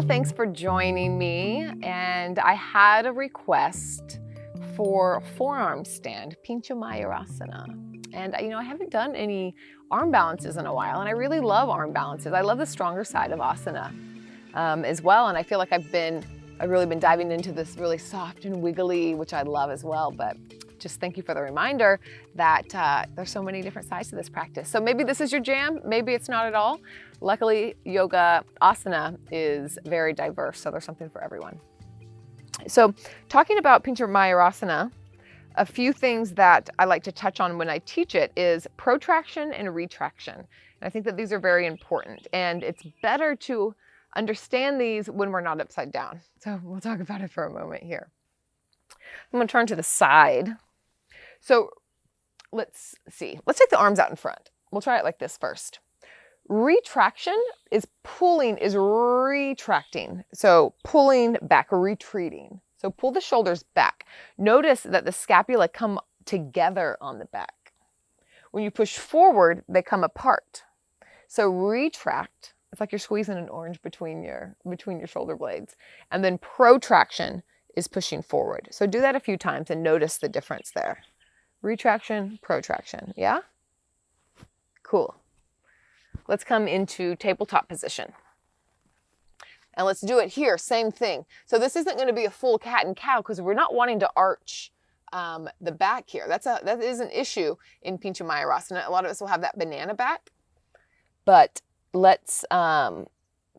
thanks for joining me. And I had a request for forearm stand, Pincha Mayurasana. And I haven't done any arm balances in a while, and I really love arm balances. I love the stronger side of asana as well. And I feel like I've really been diving into this really soft and wiggly, which I love as well. But just thank you for the reminder that there's so many different sides to this practice. So maybe this is your jam, maybe it's not at all. Luckily, yoga asana is very diverse, so there's something for everyone. So talking about Pincha Mayurasana, a few things that I like to touch on when I teach it is protraction and retraction. And I think that these are very important, and it's better to understand these when we're not upside down. So we'll talk about it for a moment here. I'm going to turn to the side. So let's see. Let's take the arms out in front. We'll try it like this first. Retraction is pulling, is retracting. So pulling back, retreating. So pull the shoulders back. Notice that the scapula come together on the back. When you push forward, they come apart. So retract, it's like you're squeezing an orange between your shoulder blades. And then protraction is pushing forward. So do that a few times and notice the difference there. Retraction, protraction, yeah? Cool. Let's come into tabletop position. And let's do it here, same thing. So this isn't going to be a full cat and cow because we're not wanting to arch the back here. That is an issue in Pincha Mayurasana. A lot of us will have that banana back. But let's, so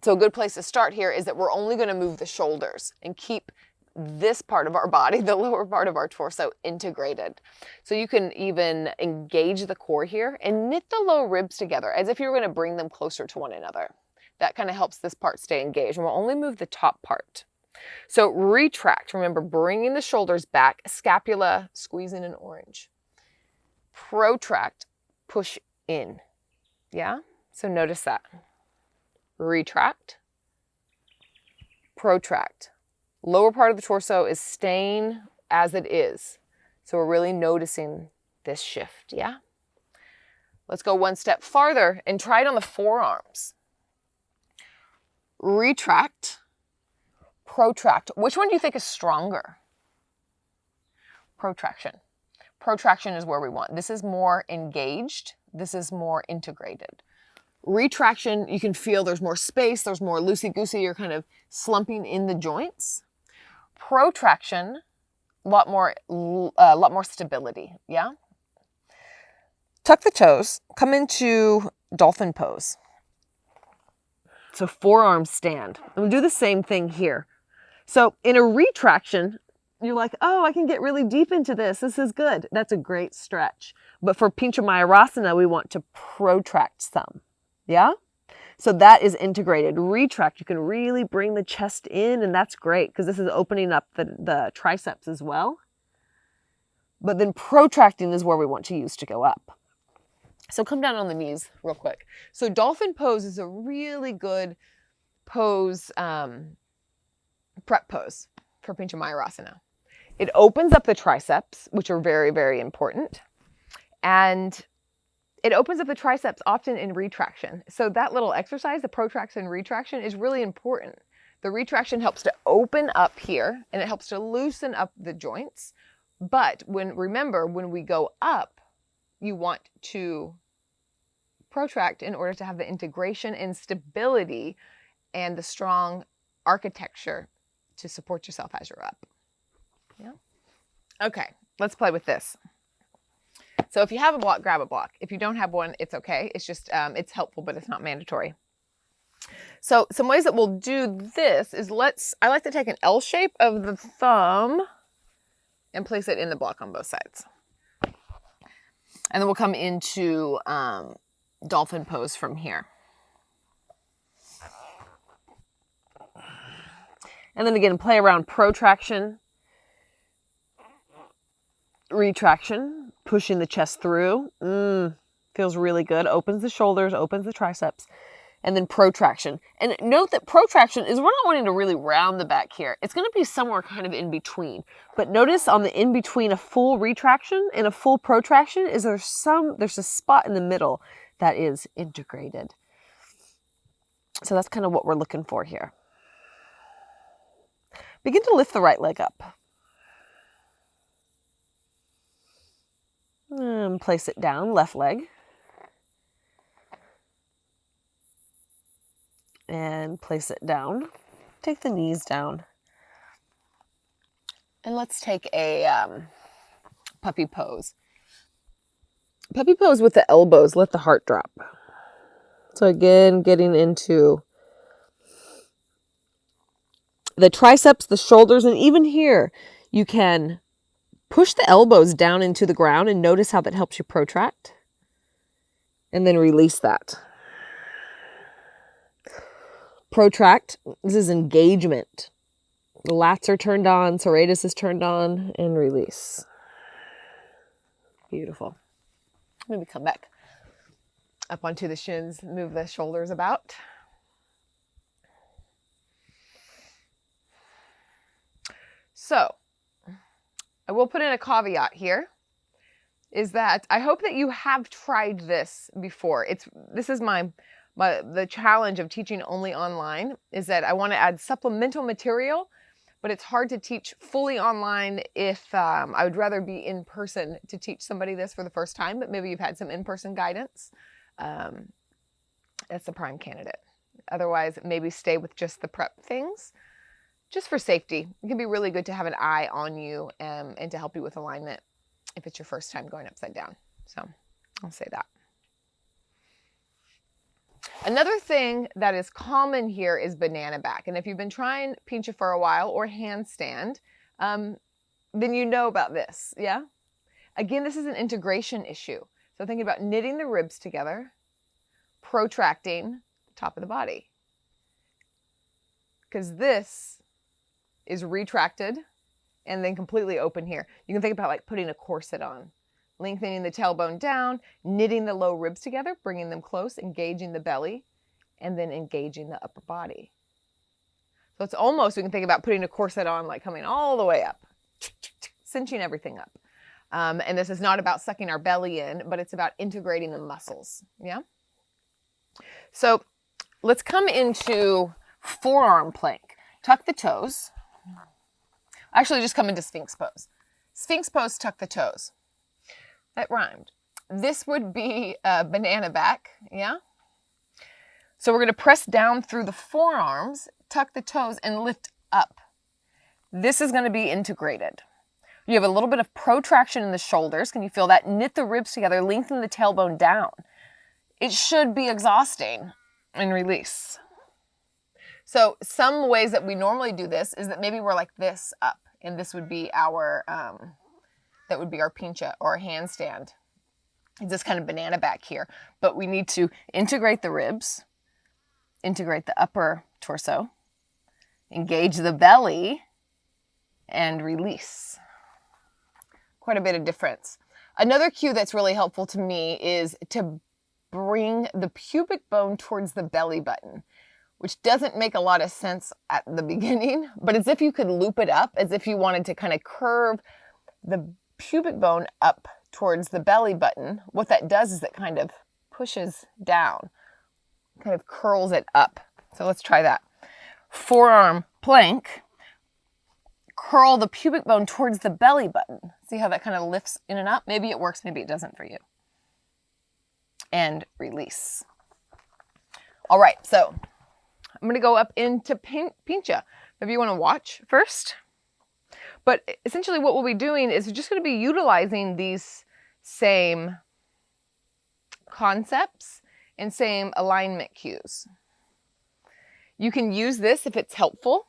a good place to start here is that we're only going to move the shoulders and keep this part of our body, the lower part of our torso, integrated. So you can even engage the core here and knit the low ribs together as if you were going to bring them closer to one another. That kind of helps this part stay engaged, and we'll only move the top part. So retract, remember bringing the shoulders back, scapula, squeezing an orange. Protract, push in. Yeah? So notice that. Retract, protract. Lower part of the torso is staying as it is. So we're really noticing this shift, yeah? Let's go one step farther and try it on the forearms. Retract, protract. Which one do you think is stronger? Protraction. Protraction is where we want. This is more engaged. This is more integrated. Retraction, you can feel there's more space, there's more loosey-goosey, you're kind of slumping in the joints. Protraction, a lot more stability, yeah? Tuck the toes, come into dolphin pose. So forearm stand. And we'll do the same thing here. So in a retraction, you're like, oh, I can get really deep into this. This is good. That's a great stretch. But for Pincha Mayurasana, we want to protract some. Yeah? So that is integrated. Retract, you can really bring the chest in, and that's great because this is opening up the triceps as well. But then protracting is where we want to use to go up. So come down on the knees real quick. So dolphin pose is a really good pose, prep pose for Pincha Mayurasana. It opens up the triceps, which are very, very important. And it opens up the triceps often in retraction. So that little exercise, the protraction and retraction, is really important. The retraction helps to open up here and it helps to loosen up the joints. But remember, when we go up, you want to protract in order to have the integration and stability and the strong architecture to support yourself as you're up. Yeah. Okay, let's play with this. So if you have a block, grab a block. If you don't have one, it's okay. It's just, it's helpful, but it's not mandatory. So some ways that we'll do this is I like to take an L shape of the thumb and place it in the block on both sides. And then we'll come into dolphin pose from here. And then again, play around protraction, retraction, pushing the chest through. Feels really good. Opens the shoulders, opens the triceps. And then protraction. And note that protraction is we're not wanting to really round the back here. It's going to be somewhere kind of in between. But notice on the in between a full retraction and a full protraction is there's a spot in the middle that is integrated. So that's kind of what we're looking for here. Begin to lift the right leg up. And place it down, left leg. And place it down. Take the knees down. And let's take a puppy pose. Puppy pose with the elbows, let the heart drop. So again, getting into the triceps, the shoulders, and even here, you can push the elbows down into the ground and notice how that helps you protract. And then release that. Protract, this is engagement. The lats are turned on, serratus is turned on, and release. Beautiful. Maybe come back up onto the shins, move the shoulders about. So, I will put in a caveat here, is that I hope that you have tried this before. This is the challenge of teaching only online, is that I want to add supplemental material, but it's hard to teach fully online if I would rather be in person to teach somebody this for the first time, but maybe you've had some in-person guidance. That's the prime candidate. Otherwise, maybe stay with just the prep things, just for safety. It can be really good to have an eye on you and to help you with alignment if it's your first time going upside down. So I'll say that. Another thing that is common here is banana back. And if you've been trying Pincha for a while or handstand, then you know about this, yeah? Again, this is an integration issue. So thinking about knitting the ribs together, protracting the top of the body. Because this is retracted and then completely open here. You can think about like putting a corset on. Lengthening the tailbone down, knitting the low ribs together, bringing them close, engaging the belly, and then engaging the upper body. So it's almost, we can think about putting a corset on, like coming all the way up, cinching everything up. And this is not about sucking our belly in, but it's about integrating the muscles, yeah? So let's come into forearm plank. Tuck the toes. Actually, just come into Sphinx pose. Sphinx pose, tuck the toes. That rhymed. This would be a banana back, yeah? So we're going to press down through the forearms, tuck the toes, and lift up. This is going to be integrated. You have a little bit of protraction in the shoulders. Can you feel that? Knit the ribs together, lengthen the tailbone down. It should be exhausting, and release. So some ways that we normally do this is that maybe we're like this up, and this would be our... that would be our pincha or our handstand. It's this kind of banana back here. But we need to integrate the ribs, integrate the upper torso, engage the belly, and release. Quite a bit of difference. Another cue that's really helpful to me is to bring the pubic bone towards the belly button, which doesn't make a lot of sense at the beginning, but as if you could loop it up, as if you wanted to kind of curve the pubic bone up towards the belly button. What that does is it kind of pushes down, kind of curls it up. So let's try that. Forearm plank. Curl the pubic bone towards the belly button. See how that kind of lifts in and up? Maybe it works, maybe it doesn't for you. And release. All right, so I'm going to go up into Pincha. Maybe you want to watch first. But essentially what we'll be doing is we're just going to be utilizing these same concepts and same alignment cues. You can use this if it's helpful,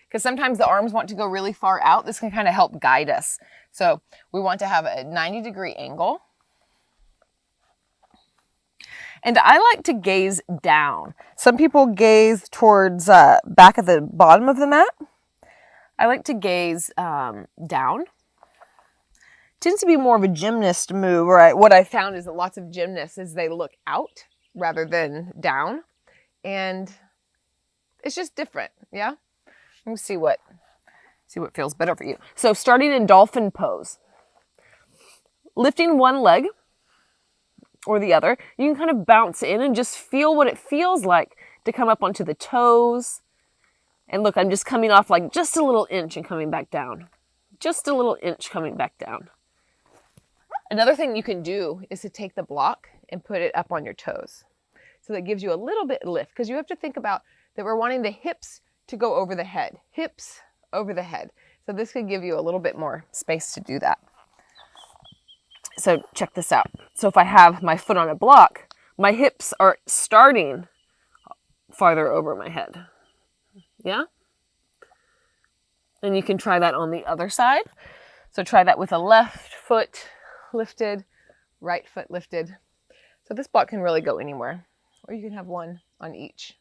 because sometimes the arms want to go really far out. This can kind of help guide us. So we want to have a 90-degree angle. And I like to gaze down. Some people gaze towards back at the bottom of the mat. I like to gaze down. Tends to be more of a gymnast move, or what I found is that lots of gymnasts is they look out rather than down. And it's just different, yeah? Let me see what feels better for you. So starting in dolphin pose. Lifting one leg or the other, you can kind of bounce in and just feel what it feels like to come up onto the toes, And look, I'm just coming off like just a little inch and coming back down. Just a little inch coming back down. Another thing you can do is to take the block and put it up on your toes. So that gives you a little bit lift, because you have to think about that we're wanting the hips to go over the head. Hips over the head. So this could give you a little bit more space to do that. So check this out. So if I have my foot on a block, my hips are starting farther over my head. Yeah? And you can try that on the other side. So try that with a left foot lifted, right foot lifted. So this block can really go anywhere, or you can have one on each.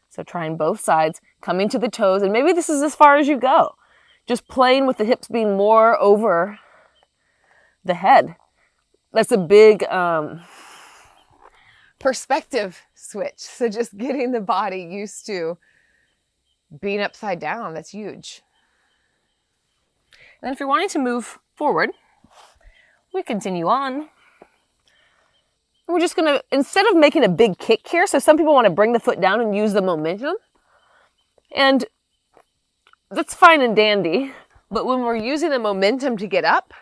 So trying both sides, coming to the toes, and maybe this is as far as you go. Just playing with the hips being more over the head. That's a big perspective switch. So just getting the body used to being upside down, that's huge. And then if you're wanting to move forward, we continue on. We're just gonna, instead of making a big kick here, so some people want to bring the foot down and use the momentum. And that's fine and dandy, but when we're using the momentum to get up,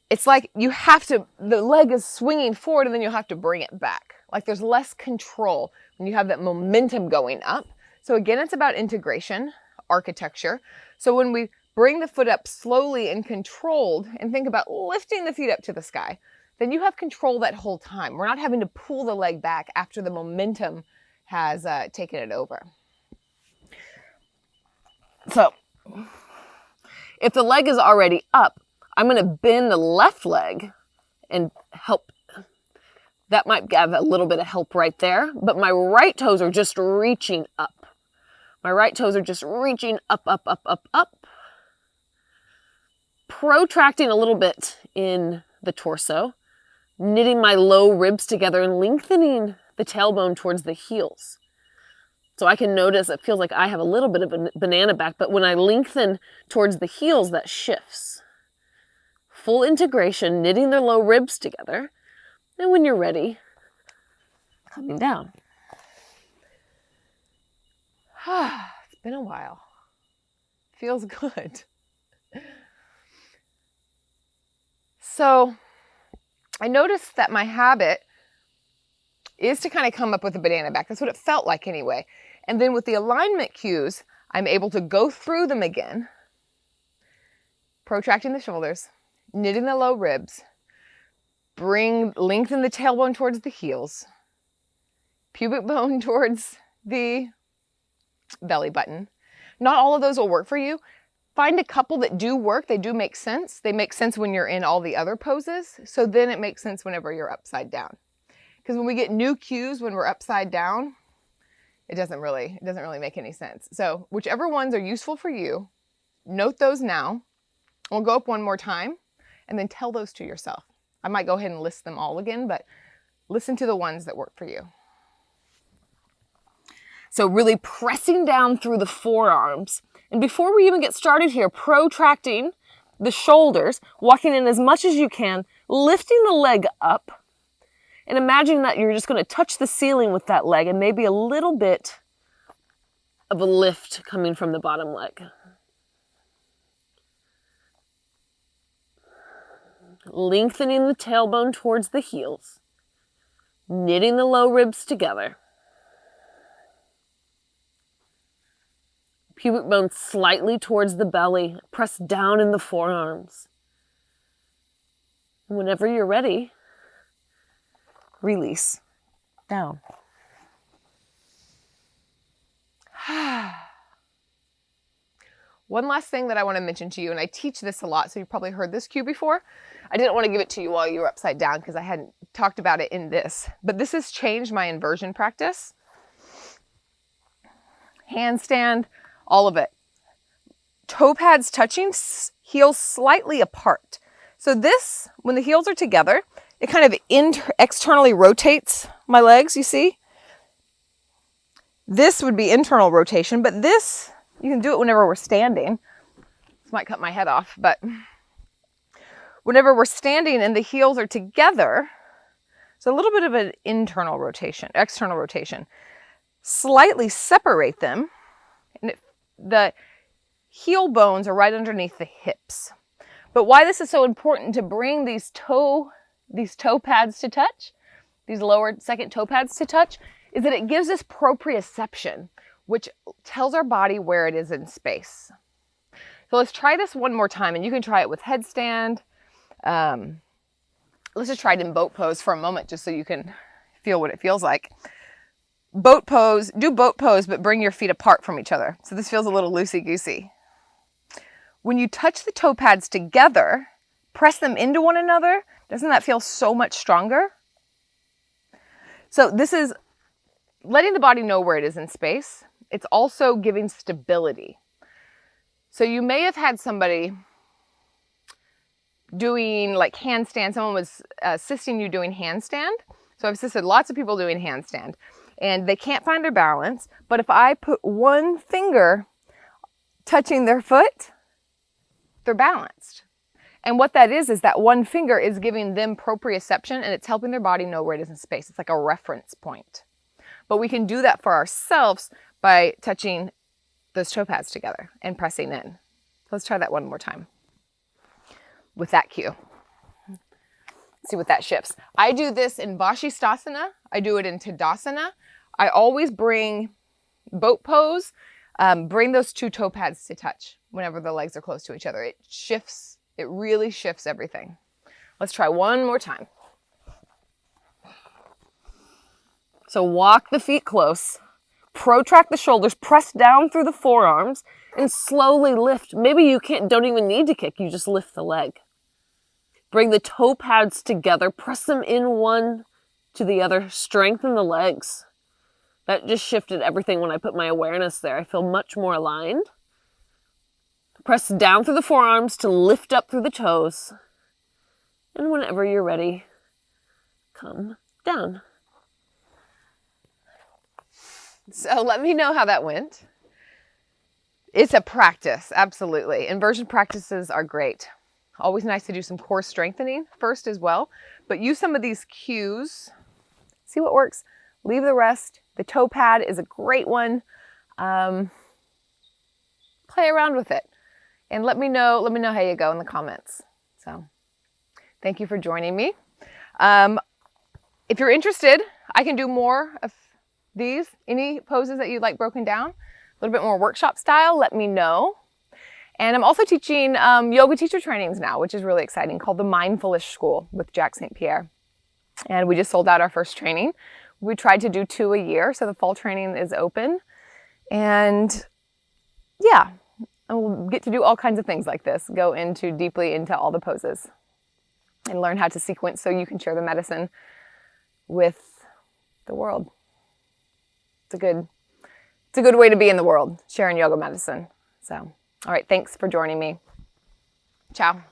it's like you have to, the leg is swinging forward and then you'll have to bring it back. Like there's less control when you have that momentum going up. So again, it's about integration, architecture. So when we bring the foot up slowly and controlled and think about lifting the feet up to the sky, then you have control that whole time. We're not having to pull the leg back after the momentum has taken it over. So if the leg is already up, I'm going to bend the left leg and help. That might have a little bit of help right there, but my right toes are just reaching up. My right toes are just reaching up, up, up, up, up. Protracting a little bit in the torso, knitting my low ribs together and lengthening the tailbone towards the heels. So I can notice it feels like I have a little bit of a banana back, but when I lengthen towards the heels, that shifts. Full integration, knitting the low ribs together. And when you're ready, coming down. It's been a while. Feels good. So I noticed that my habit is to kind of come up with a banana back. That's what it felt like anyway. And then with the alignment cues, I'm able to go through them again, protracting the shoulders, knitting the low ribs, lengthen the tailbone towards the heels, pubic bone towards the belly button. Not all of those will work for you. Find a couple that do work. They do make sense. They make sense when you're in all the other poses. So then it makes sense whenever you're upside down. Because when we get new cues when we're upside down, it doesn't really make any sense. So whichever ones are useful for you, note those now. We'll go up one more time and then tell those to yourself. I might go ahead and list them all again, but listen to the ones that work for you. So really pressing down through the forearms. And before we even get started here, protracting the shoulders, walking in as much as you can, lifting the leg up, and imagine that you're just going to touch the ceiling with that leg and maybe a little bit of a lift coming from the bottom leg. Lengthening the tailbone towards the heels, knitting the low ribs together. Pubic bone slightly towards the belly, press down in the forearms. And whenever you're ready, release down. One last thing that I want to mention to you, and I teach this a lot, so you've probably heard this cue before. I didn't want to give it to you while you were upside down because I hadn't talked about it in this, but this has changed my inversion practice. Handstand, all of it. Toe pads touching, heels slightly apart. So this, when the heels are together, it kind of externally rotates my legs, you see? This would be internal rotation, but this, you can do it whenever we're standing. This might cut my head off, but whenever we're standing and the heels are together, So a little bit of an internal rotation, external rotation. Slightly separate them. And the heel bones are right underneath the hips. But why this is so important to bring these toe pads to touch, these lower second toe pads to touch, is that it gives us proprioception, which tells our body where it is in space. So let's try this one more time, and you can try it with headstand. Let's just try it in boat pose for a moment, just so you can feel what it feels like. Boat pose, do boat pose, but bring your feet apart from each other. So this feels a little loosey-goosey. When you touch the toe pads together, press them into one another, doesn't that feel so much stronger? So this is letting the body know where it is in space. It's also giving stability. So you may have had somebody doing like handstand. Someone was assisting you doing handstand. So I've assisted lots of people doing handstand, and they can't find their balance. But if I put one finger touching their foot, they're balanced. And what that is that one finger is giving them proprioception, and it's helping their body know where it is in space. It's like a reference point. But we can do that for ourselves by touching those toe pads together and pressing in. Let's try that one more time with that cue. See what that shifts. I do this in Vashisthasana. I do it in Tadasana. I always bring boat pose, bring those two toe pads to touch whenever the legs are close to each other. It shifts, it really shifts everything. Let's try one more time. So walk the feet close, protract the shoulders, press down through the forearms, and slowly lift. Maybe you don't even need to kick, you just lift the leg. Bring the toe pads together, press them in one to the other, strengthen the legs. That just shifted everything when I put my awareness there. I feel much more aligned. Press down through the forearms to lift up through the toes. And whenever you're ready, come down. So let me know how that went. It's a practice, absolutely. Inversion practices are great. Always nice to do some core strengthening first as well. But use some of these cues. See what works. Leave the rest. The toe pad is a great one. Play around with it. And let me know how you go in the comments. So thank you for joining me. If you're interested, I can do more of these. Any poses that you'd like broken down, a little bit more workshop style, let me know. And I'm also teaching yoga teacher trainings now, which is really exciting, called the Mindfulish School with Jack St. Pierre. And we just sold out our first training. We tried to do 2 a year, so the fall training is open. And yeah, we'll get to do all kinds of things like this, go deeply into all the poses and learn how to sequence so you can share the medicine with the world. It's a good way to be in the world, sharing yoga medicine. So, all right, thanks for joining me. Ciao.